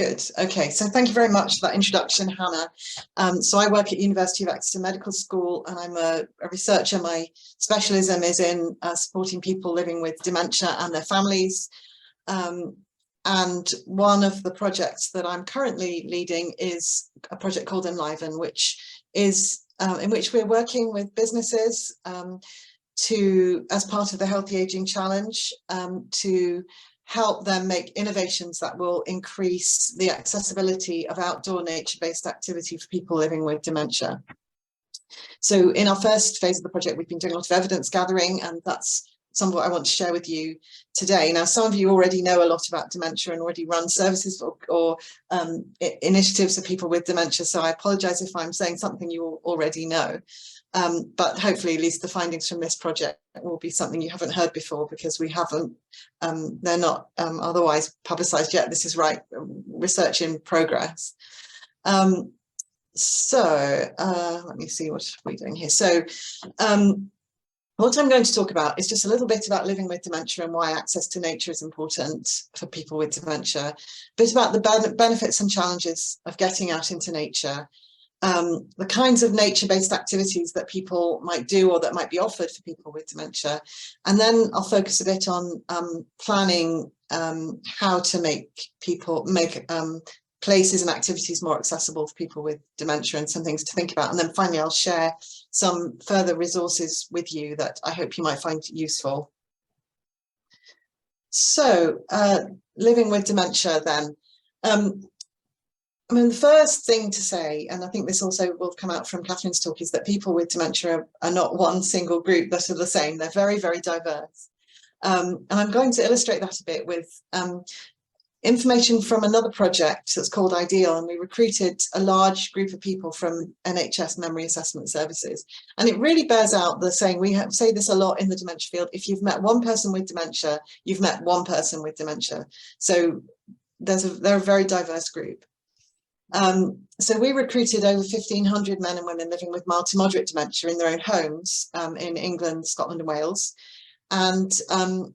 Good. Okay, so thank you very much for that introduction, Hannah. So I work at University of Exeter Medical School, and I'm a researcher. My specialism is in supporting people living with dementia and their families. And one of the projects that I'm currently leading is a project called ENLIVEN, which is in which we're working with businesses as part of the Healthy Aging Challenge, to help them make innovations that will increase the accessibility of outdoor nature-based activity for people living with dementia. So in our first phase of the project, we've been doing a lot of evidence gathering, and that's some of what I want to share with you today. Now, some of you already know a lot about dementia and already run services or initiatives for people with dementia, so I apologise if I'm saying something you already know. But hopefully at least the findings from this project will be something you haven't heard before, because we haven't, they're not otherwise publicised yet. This is research in progress. Let me see what we're doing here. So what I'm going to talk about is just a little bit about living with dementia and why access to nature is important for people with dementia, a bit about the benefits and challenges of getting out into nature, the kinds of nature-based activities that people might do or that might be offered for people with dementia. And then I'll focus a bit on planning how to make places and activities more accessible for people with dementia, and some things to think about. And then finally, I'll share some further resources with you that I hope you might find useful. So, living with dementia then. I mean, the first thing to say, and I think this also will come out from Catherine's talk, is that people with dementia are not one single group that are the same. They're very, very diverse. And I'm going to illustrate that a bit with information from another project that's called IDEAL, and we recruited a large group of people from NHS memory assessment services. And it really bears out the saying, we say this a lot in the dementia field: if you've met one person with dementia, you've met one person with dementia. So they're a very diverse group. So we recruited over 1,500 men and women living with mild to moderate dementia in their own homes in England, Scotland and Wales. And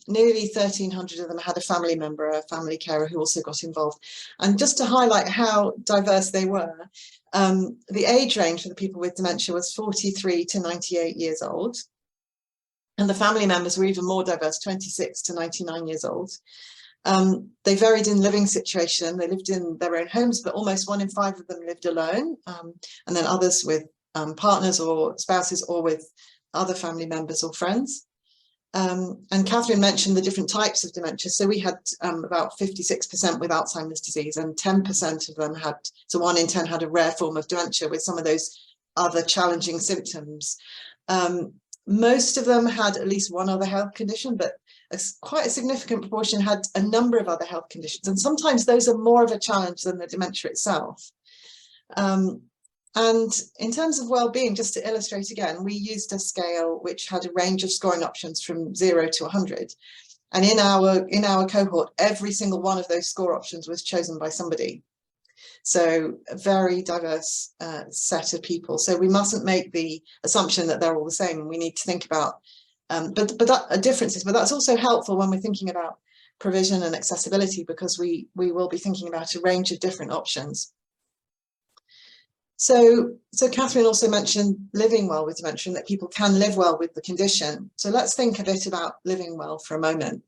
nearly 1,300 of them had a family member, a family carer, who also got involved. And just to highlight how diverse they were, the age range for the people with dementia was 43 to 98 years old. And the family members were even more diverse, 26 to 99 years old. They varied in living situation. They lived in their own homes, but almost 1 in 5 of them lived alone, and then others with partners or spouses, or with other family members or friends. And Catherine mentioned the different types of dementia. So we had about 56% with Alzheimer's disease, and 10% of them had, so 1 in 10 had a rare form of dementia with some of those other challenging symptoms. Most of them had at least one other health condition, but quite a significant proportion had a number of other health conditions. And sometimes those are more of a challenge than the dementia itself. And in terms of well-being, just to illustrate again, we used a scale which had a range of scoring options from 0 to 100. And in our cohort, every single one of those score options was chosen by somebody. So a very diverse set of people. So we mustn't make the assumption that they're all the same, and we need to think about, differences. But that's also helpful when we're thinking about provision and accessibility, because we will be thinking about a range of different options. So Catherine also mentioned living well with dementia, and that people can live well with the condition. So let's think a bit about living well for a moment.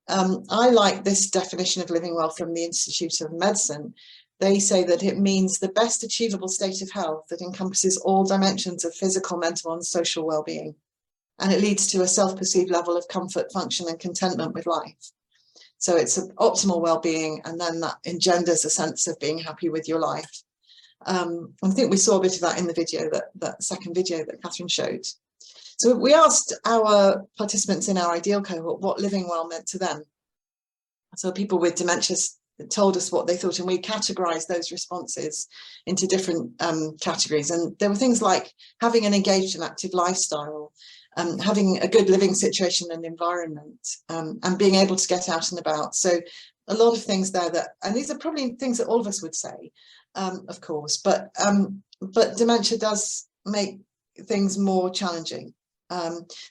I like this definition of living well from the Institute of Medicine. They say that it means the best achievable state of health that encompasses all dimensions of physical, mental and social well-being. And it leads to a self-perceived level of comfort, function and contentment with life. So it's an optimal well-being, and then that engenders a sense of being happy with your life. I think we saw a bit of that in the video, that second video that Catherine showed. So we asked our participants in our IDEAL cohort what living well meant to them. So people with dementia told us what they thought, and we categorized those responses into different categories. And there were things like having an engaged and active lifestyle, having a good living situation and environment, and being able to get out and about. So a lot of things there and these are probably things that all of us would say, of course, but dementia does make things more challenging.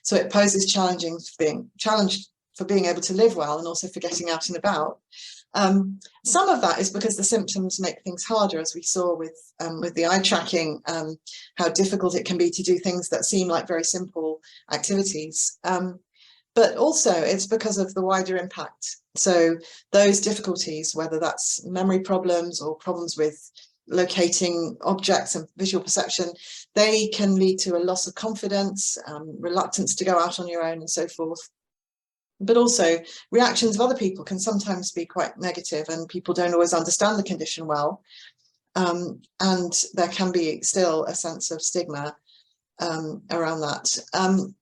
So it poses challenge for being able to live well, and also for getting out and about. Some of that is because the symptoms make things harder, as we saw with the eye tracking, how difficult it can be to do things that seem like very simple activities. But also it's because of the wider impact. So those difficulties, whether that's memory problems or problems with locating objects and visual perception, they can lead to a loss of confidence, reluctance to go out on your own and so forth. But also reactions of other people can sometimes be quite negative, and people don't always understand the condition well. And there can be still a sense of stigma around that.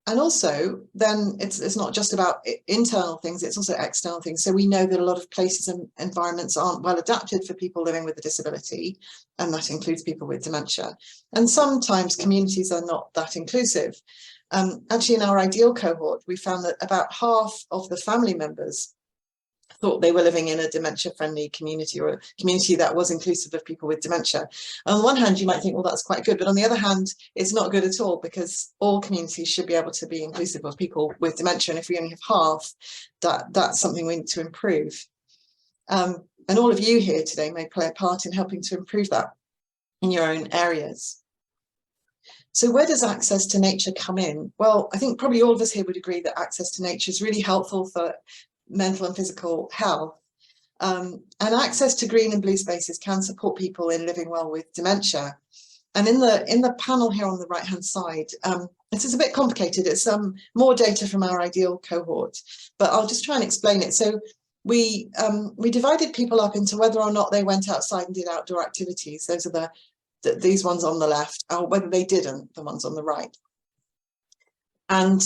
And also, then it's not just about internal things, it's also external things. So we know that a lot of places and environments aren't well adapted for people living with a disability, and that includes people with dementia. And sometimes communities are not that inclusive. Actually, in our ideal cohort, we found that about half of the family members thought they were living in a dementia-friendly community, or a community that was inclusive of people with dementia. On the one hand, you might think, well, that's quite good, but on the other hand, it's not good at all, because all communities should be able to be inclusive of people with dementia, and if we only have half, that's something we need to improve. And all of you here today may play a part in helping to improve that in your own areas. So where does access to nature come in? Well, I think probably all of us here would agree that access to nature is really helpful for mental and physical health. And access to green and blue spaces can support people in living well with dementia. And in the panel here on the right hand side, this is a bit complicated. It's more data from our ideal cohort, but I'll just try and explain it. So we divided people up into whether or not they went outside and did outdoor activities. Those are these ones on the left, or whether they didn't, the ones on the right. And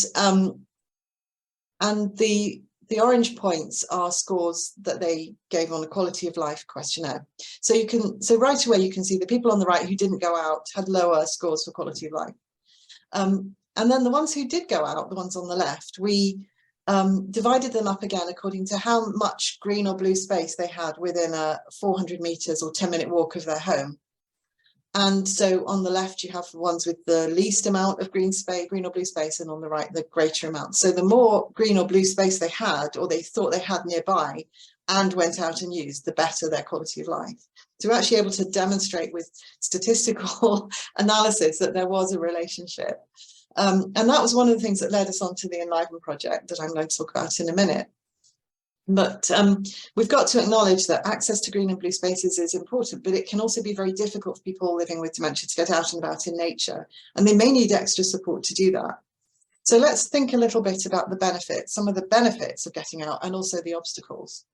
the orange points are scores that they gave on a quality of life questionnaire. So right away you can see the people on the right who didn't go out had lower scores for quality of life. And then the ones who did go out, the ones on the left, we divided them up again according to how much green or blue space they had within a 400 meters or 10-minute walk of their home. And so on the left, you have the ones with the least amount of green or blue space, and on the right, the greater amount. So the more green or blue space they had, or they thought they had nearby, and went out and used, the better their quality of life. So we're actually able to demonstrate with statistical analysis that there was a relationship. And that was one of the things that led us on to the ENLIVEN project that I'm going to talk about in a minute. But we've got to acknowledge that access to green and blue spaces is important, but it can also be very difficult for people living with dementia to get out and about in nature, and they may need extra support to do that. So let's think a little bit about the benefits, some of the benefits of getting out, and also the obstacles.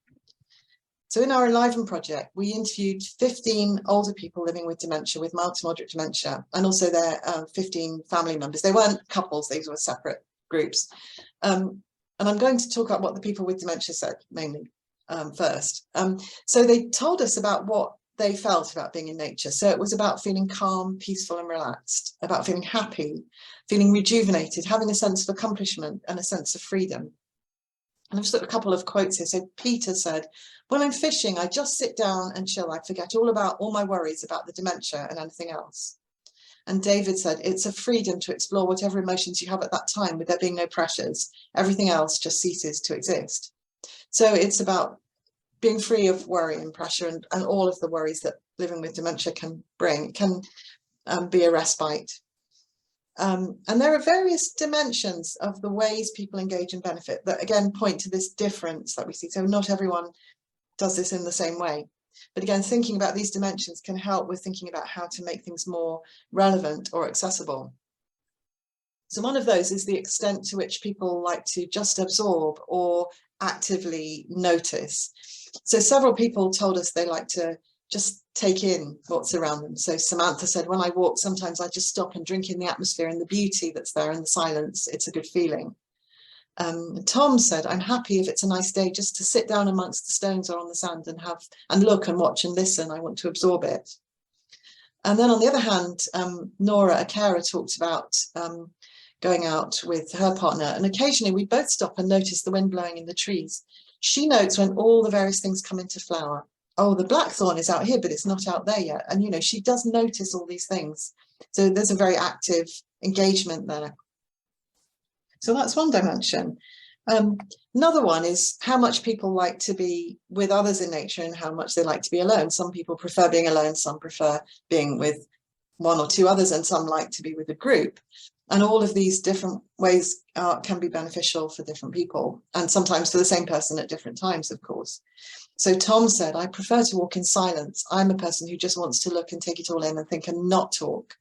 So in our ENLIVEN project, we interviewed 15 older people living with dementia, with mild to moderate dementia, and also their 15 family members. They weren't couples, these were separate groups. And I'm going to talk about what the people with dementia said, mainly first. So they told us about what they felt about being in nature. So it was about feeling calm, peaceful and relaxed, about feeling happy, feeling rejuvenated, having a sense of accomplishment and a sense of freedom. And I've just got a couple of quotes here. So Peter said, when I'm fishing, I just sit down and chill. I forget all my worries about the dementia and anything else. And David said, it's a freedom to explore whatever emotions you have at that time, with there being no pressures. Everything else just ceases to exist. So it's about being free of worry and pressure, and all of the worries that living with dementia can bring. It can be a respite. And there are various dimensions of the ways people engage and benefit that, again, point to this difference that we see. So not everyone does this in the same way. But again, thinking about these dimensions can help with thinking about how to make things more relevant or accessible. So one of those is the extent to which people like to just absorb or actively notice. So several people told us they like to just take in what's around them. So Samantha said, when I walk, sometimes I just stop and drink in the atmosphere and the beauty that's there and the silence. It's a good feeling. Tom said, I'm happy if it's a nice day just to sit down amongst the stones or on the sand and look and watch and listen. I want to absorb it. And then on the other hand, Nora, a carer, talked about going out with her partner, and occasionally we both stop and notice the wind blowing in the trees. She notes when all the various things come into flower. Oh, the blackthorn is out here, but it's not out there yet. And, you know, she does notice all these things. So there's a very active engagement there. So that's one dimension. Another one is how much people like to be with others in nature and how much they like to be alone. Some people prefer being alone, some prefer being with one or two others, and some like to be with a group. And all of these different ways can be beneficial for different people, and sometimes for the same person at different times, of course. So Tom said, I prefer to walk in silence. I'm a person who just wants to look and take it all in and think and not talk.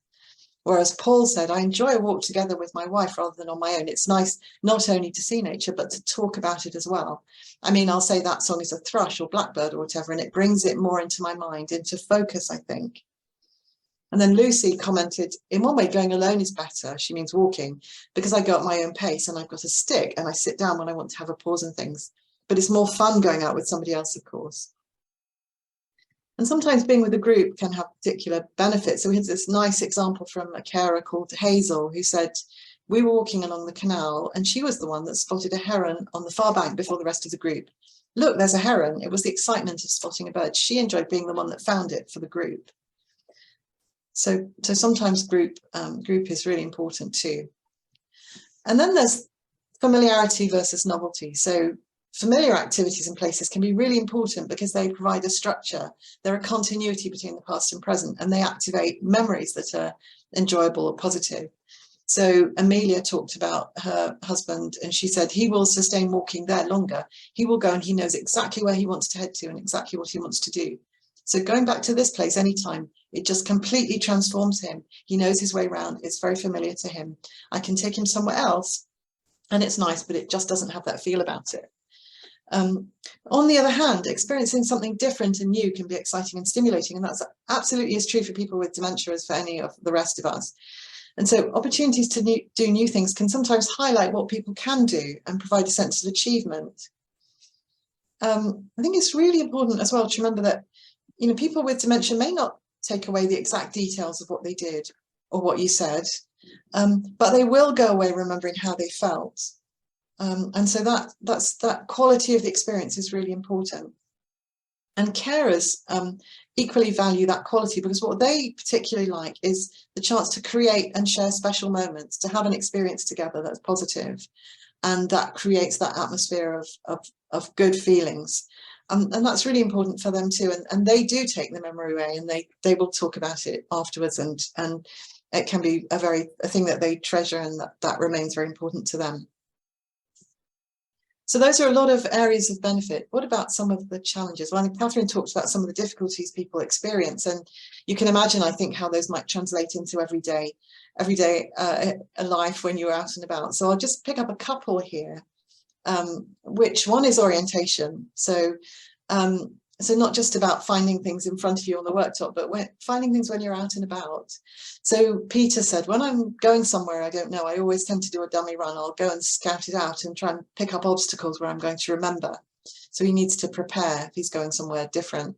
Whereas Paul said, I enjoy a walk together with my wife rather than on my own. It's nice not only to see nature, but to talk about it as well. I mean, I'll say that song is a thrush or blackbird or whatever, and it brings it more into my mind, into focus, I think. And then Lucy commented, in one way, going alone is better. She means walking, because I go at my own pace and I've got a stick and I sit down when I want to have a pause and things. But it's more fun going out with somebody else, of course. And sometimes being with a group can have particular benefits. So we had this nice example from a carer called Hazel, who said, we were walking along the canal and she was the one that spotted a heron on the far bank before the rest of the group. Look, there's a heron. It was the excitement of spotting a bird. She enjoyed being the one that found it for the group. So sometimes group is really important too. And then there's familiarity versus novelty. So familiar activities and places can be really important because they provide a structure. They're a continuity between the past and present, and they activate memories that are enjoyable or positive. So Amelia talked about her husband, and she said he will sustain walking there longer. He will go and he knows exactly where he wants to head to and exactly what he wants to do. So going back to this place anytime, it just completely transforms him. He knows his way around. It's very familiar to him. I can take him somewhere else and it's nice, but it just doesn't have that feel about it. On the other hand, experiencing something different and new can be exciting and stimulating, and that's absolutely as true for people with dementia as for any of the rest of us. And so opportunities to do new things can sometimes highlight what people can do and provide a sense of achievement. I think it's really important as well to remember that, you know, people with dementia may not take away the exact details of what they did or what you said, but they will go away remembering how they felt. And so that quality of the experience is really important. And carers equally value that quality, because what they particularly like is the chance to create and share special moments, to have an experience together that's positive, and that creates that atmosphere of good feelings. And that's really important for them too. And they do take the memory away, and they will talk about it afterwards, and it can be a thing that they treasure, and that remains very important to them. So those are a lot of areas of benefit. What about some of the challenges? Well, Catherine talked about some of the difficulties people experience, and you can imagine, I think, how those might translate into everyday life when you're out and about. So I'll just pick up a couple here, which one is orientation. So not just about finding things in front of you on the worktop, but finding things when you're out and about. So Peter said, when I'm going somewhere I don't know, I always tend to do a dummy run. I'll go and scout it out and try and pick up obstacles where I'm going to remember. So he needs to prepare if he's going somewhere different.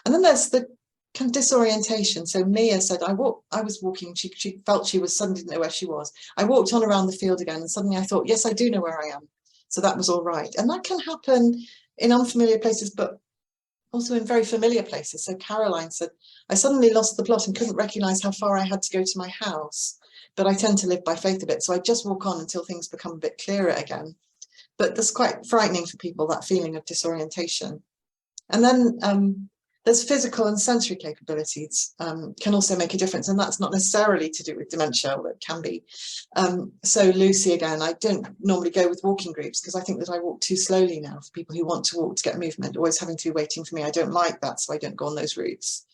And then there's the kind of disorientation. So Mia said, I was walking, she felt she suddenly didn't know where she was. I walked on around the field again, and suddenly I thought, yes, I do know where I am. So that was all right. And that can happen in unfamiliar places, but also in very familiar places. So Caroline said, I suddenly lost the plot and couldn't recognize how far I had to go to my house, but I tend to live by faith a bit. So I just walk on until things become a bit clearer again. But that's quite frightening for people, that feeling of disorientation. And then there's physical and sensory capabilities can also make a difference, and that's not necessarily to do with dementia, although it can be. So Lucy, again, I don't normally go with walking groups because I think that I walk too slowly now for people who want to walk to get movement, always having to be waiting for me. I don't like that, so I don't go on those routes.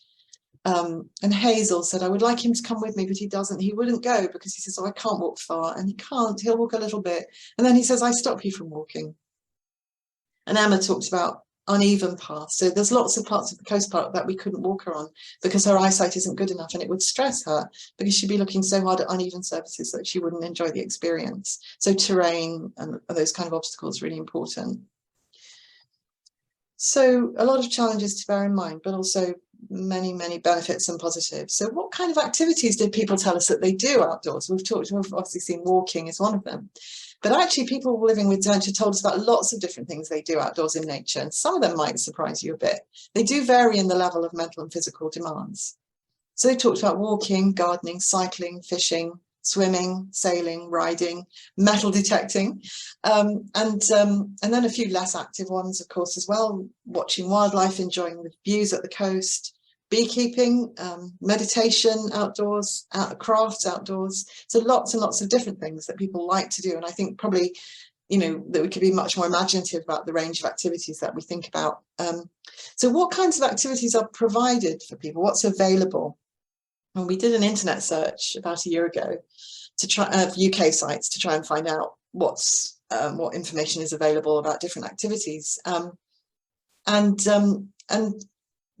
And Hazel said, I would like him to come with me, but he doesn't. He wouldn't go because he says, oh, I can't walk far, and he can't. He'll walk a little bit, and then he says, I stop you from walking. And Emma talked about uneven paths. So there's lots of parts of the coast park that we couldn't walk her on because her eyesight isn't good enough, and it would stress her because she'd be looking so hard at uneven surfaces that she wouldn't enjoy the experience. So terrain and those kind of obstacles are really important. So a lot of challenges to bear in mind, but also many, many benefits and positives. So what kind of activities did people tell us that they do outdoors? We've obviously seen walking as one of them. But actually, people living with dementia told us about lots of different things they do outdoors in nature, and some of them might surprise you a bit. They do vary in the level of mental and physical demands. So they talked about walking, gardening, cycling, fishing, swimming, sailing, riding, metal detecting, and then a few less active ones, of course, as well, watching wildlife, enjoying the views at the coast, beekeeping, meditation outdoors, crafts outdoors. So lots and lots of different things that people like to do. And I think probably, you know, that we could be much more imaginative about the range of activities that we think about. So what kinds of activities are provided for people? What's available? And we did an internet search about a year ago to try UK sites to try and find out what information is available about different activities. And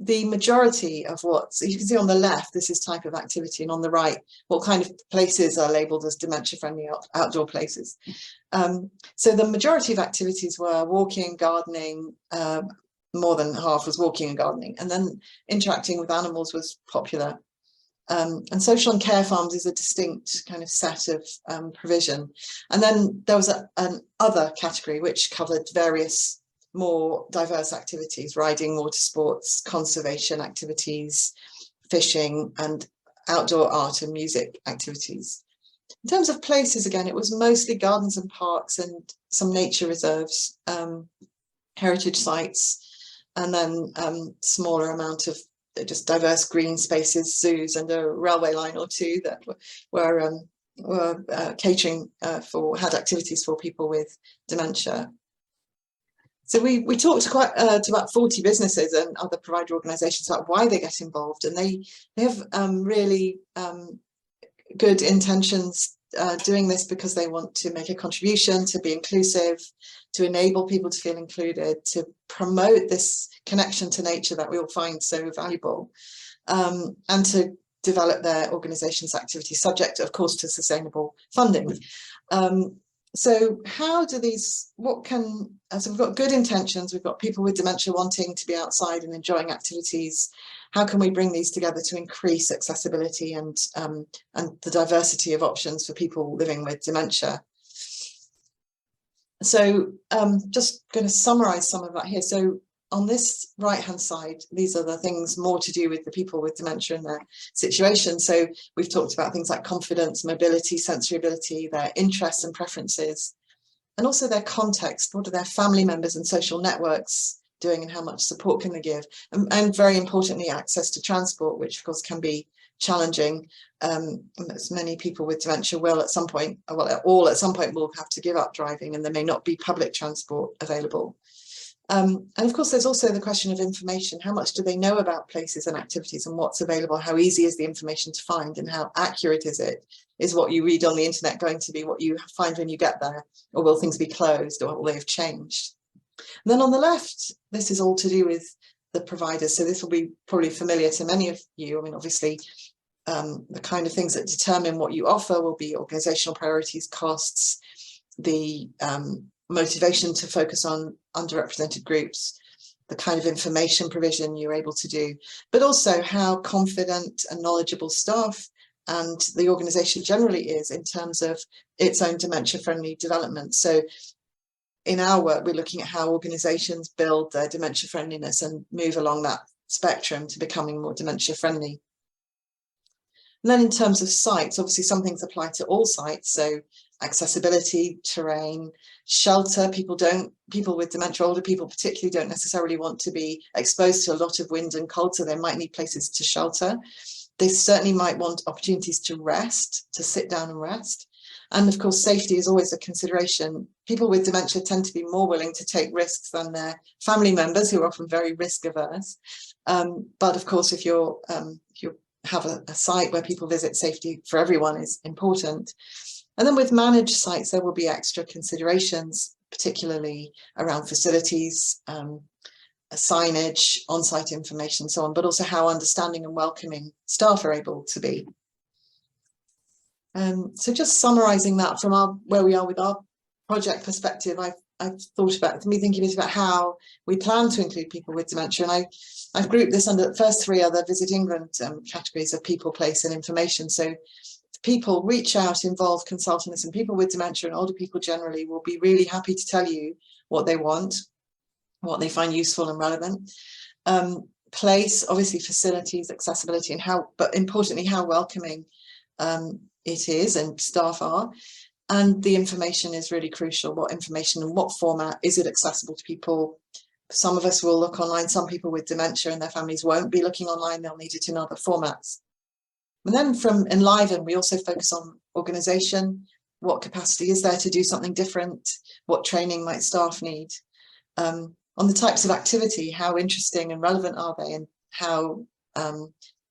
the majority of so you can see on the left, this is type of activity, and on the right, what kind of places are labelled as dementia-friendly outdoor places. So the majority of activities were walking, gardening, more than half was walking and gardening, and then interacting with animals was popular. And social and care farms is a distinct kind of set of provision. And then there was an other category which covered various more diverse activities: riding, water sports, conservation activities, fishing, and outdoor art and music activities. In terms of places, again, it was mostly gardens and parks and some nature reserves, heritage sites, and then smaller amount of just diverse green spaces, zoos, and a railway line or two that were catering had activities for people with dementia. So we talked to about 40 businesses and other provider organisations about why they get involved, and they have really good intentions doing this because they want to make a contribution, to be inclusive, to enable people to feel included, to promote this connection to nature that we all find so valuable, and to develop their organisation's activities, subject, of course, to sustainable funding. So how do these, so we've got good intentions, we've got people with dementia wanting to be outside and enjoying activities. How can we bring these together to increase accessibility and the diversity of options for people living with dementia? So just going to summarise some of that here. So on this right-hand side, these are the things more to do with the people with dementia and their situation. So we've talked about things like confidence, mobility, sensory ability, their interests and preferences, and also their context. What are their family members and social networks doing, and how much support can they give? And very importantly, access to transport, which of course can be challenging. As many people with dementia will at some point, well, all at some point will have to give up driving, and there may not be public transport available. And of course, there's also the question of information. How much do they know about places and activities and what's available? How easy is the information to find, and how accurate is it? Is what you read on the internet going to be what you find when you get there? Or will things be closed, or will they have changed? And then on the left, this is all to do with the providers. So this will be probably familiar to many of you. I mean, obviously, the kind of things that determine what you offer will be organisational priorities, costs, the motivation to focus on underrepresented groups, the kind of information provision you're able to do, but also how confident and knowledgeable staff and the organisation generally is in terms of its own dementia-friendly development. So in our work, we're looking at how organisations build their dementia friendliness and move along that spectrum to becoming more dementia friendly. And then in terms of sites, obviously some things apply to all sites. So accessibility, terrain, shelter. People with dementia, older people particularly, don't necessarily want to be exposed to a lot of wind and cold, so they might need places to shelter. They certainly might want opportunities to rest, to sit down and rest. And of course, safety is always a consideration. People with dementia tend to be more willing to take risks than their family members, who are often very risk averse. But of course, if you have a site where people visit, safety for everyone is important. And then with managed sites, there will be extra considerations, particularly around facilities, signage, on-site information, and so on, but also how understanding and welcoming staff are able to be. So just summarising that from where we are with our project perspective, I've thought about thinking a bit about how we plan to include people with dementia, and I've grouped this under the first three other Visit England categories of people, place and information. So people, reach out, involve, consult and listen. People with dementia and older people generally will be really happy to tell you what they want, what they find useful and relevant. Place, obviously facilities, accessibility, and but importantly, how welcoming it is and staff are. And the information is really crucial. What information and what format? Is it accessible to people? Some of us will look online. Some people with dementia and their families won't be looking online. They'll need it in other formats. And then from ENLIVEN, we also focus on organisation. What capacity is there to do something different? What training might staff need? On the types of activity, how interesting and relevant are they, and how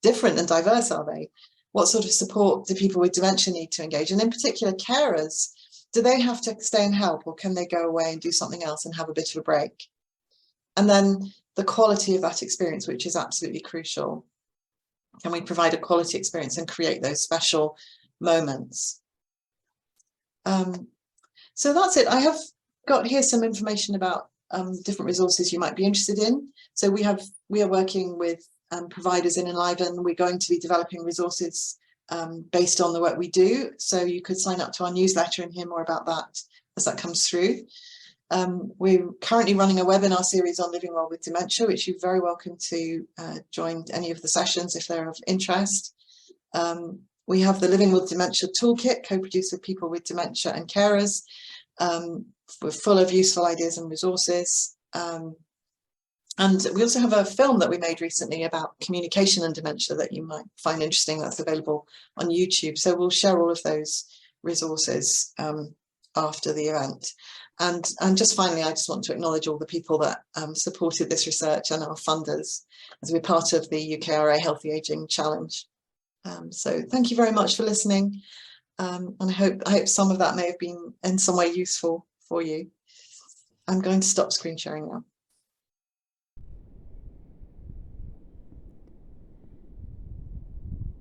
different and diverse are they? What sort of support do people with dementia need to engage? And in particular, carers, do they have to stay and help, or can they go away and do something else and have a bit of a break? And then the quality of that experience, which is absolutely crucial. Can we provide a quality experience and create those special moments? So that's it. I have got here some information about different resources you might be interested in. So we are working with providers in ENLIVEN. We're going to be developing resources based on the work we do. So you could sign up to our newsletter and hear more about that as that comes through. We're currently running a webinar series on living well with dementia, which you're very welcome to join any of the sessions if they're of interest. We have the Living with Dementia Toolkit, co-produced with people with dementia and carers. We're full of useful ideas and resources. And we also have a film that we made recently about communication and dementia that you might find interesting. That's available on YouTube. So we'll share all of those resources after the event. And just finally, I just want to acknowledge all the people that supported this research and our funders as we're part of the UKRA Healthy Aging Challenge. So thank you very much for listening. And I hope some of that may have been in some way useful for you. I'm going to stop screen sharing now.